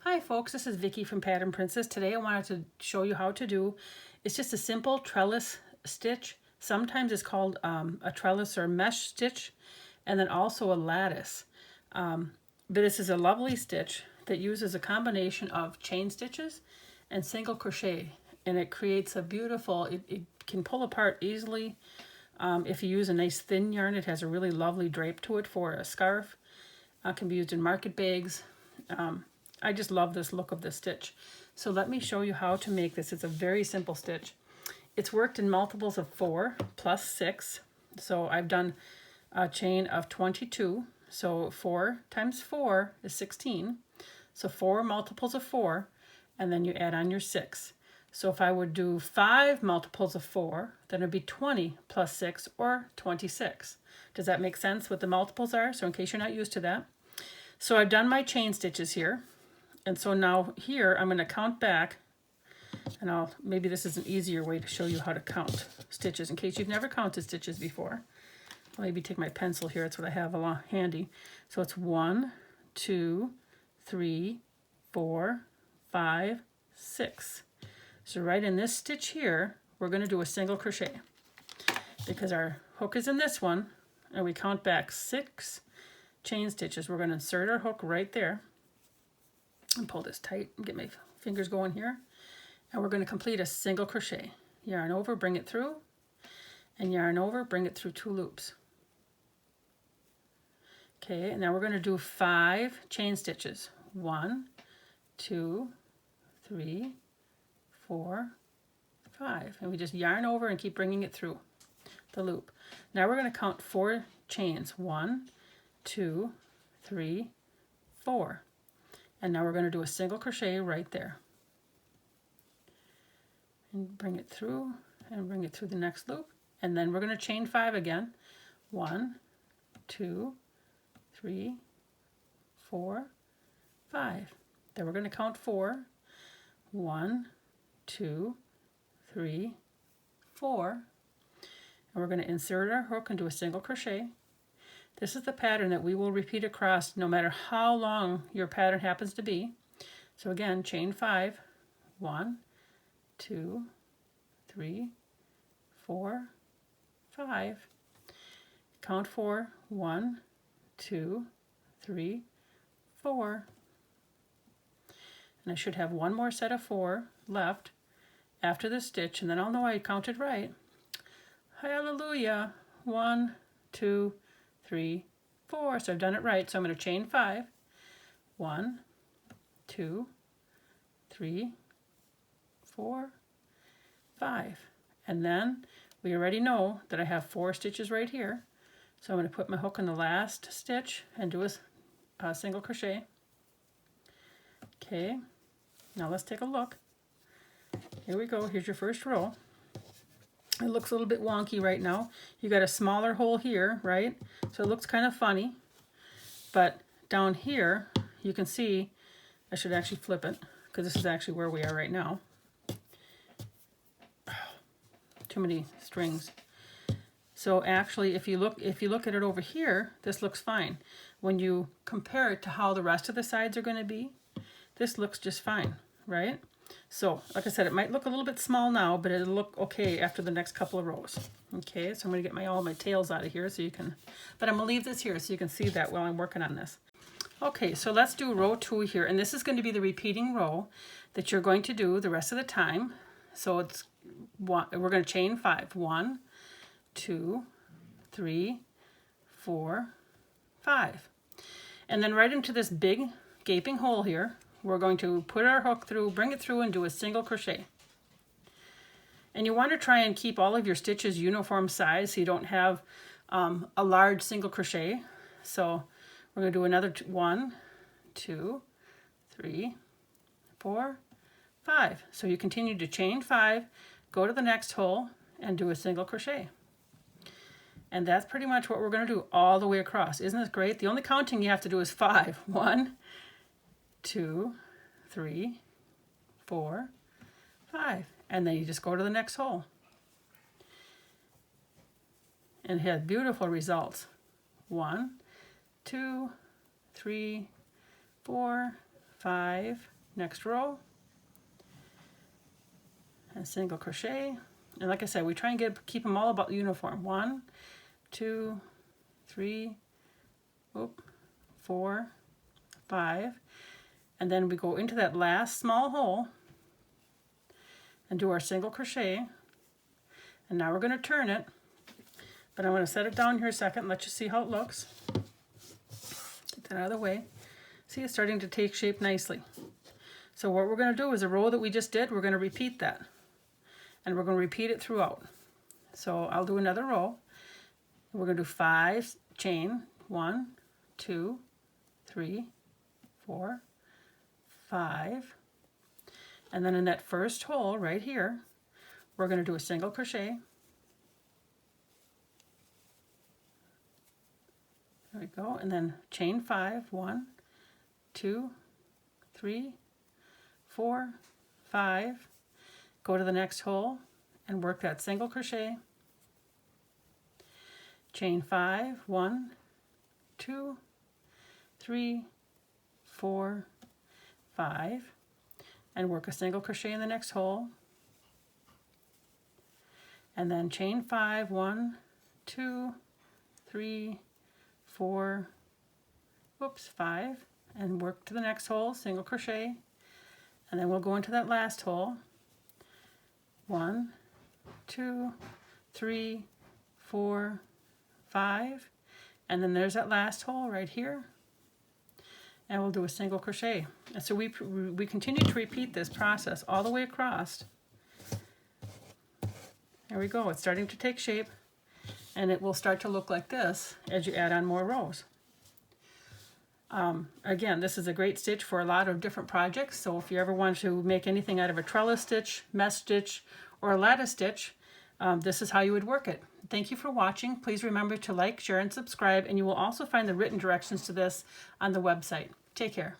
Hi folks, this is Vicky from Pattern Princess. Today I wanted to show you how to do, it's just a simple trellis stitch. Sometimes it's called a trellis or mesh stitch, and then also a lattice. But this is a lovely stitch that uses a combination of chain stitches and single crochet, and it creates a beautiful, it can pull apart easily. If you use a nice thin yarn, it has a really lovely drape to it for a scarf. Can be used in market bags. I just love this look of this stitch. So let me show you how to make this. It's a very simple stitch. It's worked in multiples of 4 plus 6. So I've done a chain of 22. So 4 times 4 is 16. So 4 multiples of 4, and then you add on your 6. So if I would do 5 multiples of 4, then it would be 20 plus 6, or 26. Does that make sense what the multiples are? So in case you're not used to that. So I've done my chain stitches here. And so now here I'm going to count back, and maybe this is an easier way to show you how to count stitches in case you've never counted stitches before. I'll maybe take my pencil here, that's what I have along handy. So it's 1, 2, 3, 4, 5, 6. So right in this stitch here, we're going to do a single crochet because our hook is in this one, and we count back 6 chain stitches. We're going to insert our hook right there and pull this tight and get my fingers going here, and we're going to complete a single crochet. Yarn over, bring it through, and yarn over, bring it through 2 loops. Okay, and now we're going to do 5 chain stitches. 1, 2, 3, 4, 5, and we just yarn over and keep bringing it through the loop. Now we're going to count 4 chains. 1, 2, 3, 4. And now we're going to do a single crochet right there. And bring it through and bring it through the next loop. And then we're going to chain 5 again. 1, 2, 3, 4, 5. Then we're going to count 4. 1, 2, 3, 4. And we're going to insert our hook and do a single crochet. This is the pattern that we will repeat across no matter how long your pattern happens to be. So again, chain 5, 1, 2, 3, 4, 5. Count 4, 1, 2, 3, 4. And I should have one more set of 4 left after this stitch, and then I'll know I counted right. Hallelujah! 1, 2, 3, 4. So I've done it right. So I'm going to chain 5. 1, 2, 3, 4, 5. And then we already know that I have 4 stitches right here. So I'm going to put my hook in the last stitch and do a single crochet. Okay, now let's take a look. Here we go. Here's your first row. It looks a little bit wonky right now. You got a smaller hole here, right? So it looks kind of funny. But down here, you can see, I should actually flip it because this is actually where we are right now. Too many strings. So actually, if you look at it over here, this looks fine. When you compare it to how the rest of the sides are going to be, this looks just fine, right? So, like I said, it might look a little bit small now, but it'll look okay after the next couple of rows. Okay, so I'm going to get all my tails out of here so you can, but I'm going to leave this here so you can see that while I'm working on this. Okay, so let's do row 2 here, and this is going to be the repeating row that you're going to do the rest of the time. So it's we're going to chain 5. 1, 2, 3, 4, 5. And then right into this big gaping hole here, we're going to put our hook through, bring it through, and do a single crochet. And you want to try and keep all of your stitches uniform size so you don't have a large single crochet. So we're going to do another 1, 2, 3, 4, 5. So you continue to chain 5, go to the next hole, and do a single crochet. And that's pretty much what we're going to do all the way across. Isn't this great? The only counting you have to do is 5. 1, 2, 3, 4, 5. And then you just go to the next hole. And it has beautiful results. 1, 2, 3, 4, 5, next row, and single crochet. And like I said, we try and keep them all about uniform. 1, 2, 3, 4, 5, and then we go into that last small hole and do our single crochet. And now we're going to turn it, but I'm going to set it down here a second and let you see how it looks. Get that out of the way. See, it's starting to take shape nicely. So what we're going to do is the row that we just did, we're going to repeat that. And we're going to repeat it throughout. So I'll do another row. We're going to do 5 chain, 1, 2, 3, 4, 5. And then in that first hole right here, we're going to do a single crochet. There we go. And then chain 5, 1, 2, 3, 4, 5. Go to the next hole and work that single crochet. Chain 5, 1, 2, 3, 4, 5, and work a single crochet in the next hole. And then chain 5, 1, 2, 3, 4, 5, and work to the next hole, single crochet, and then we'll go into that last hole. 1, 2, 3, 4, 5, and then there's that last hole right here, and we'll do a single crochet. And so we continue to repeat this process all the way across. There we go. It's starting to take shape, and it will start to look like this as you add on more rows. Again, this is a great stitch for a lot of different projects, so if you ever want to make anything out of a trellis stitch, mesh stitch, or a lattice stitch, this is how you would work it. Thank you for watching. Please remember to like, share, and subscribe, and you will also find the written directions to this on the website. Take care.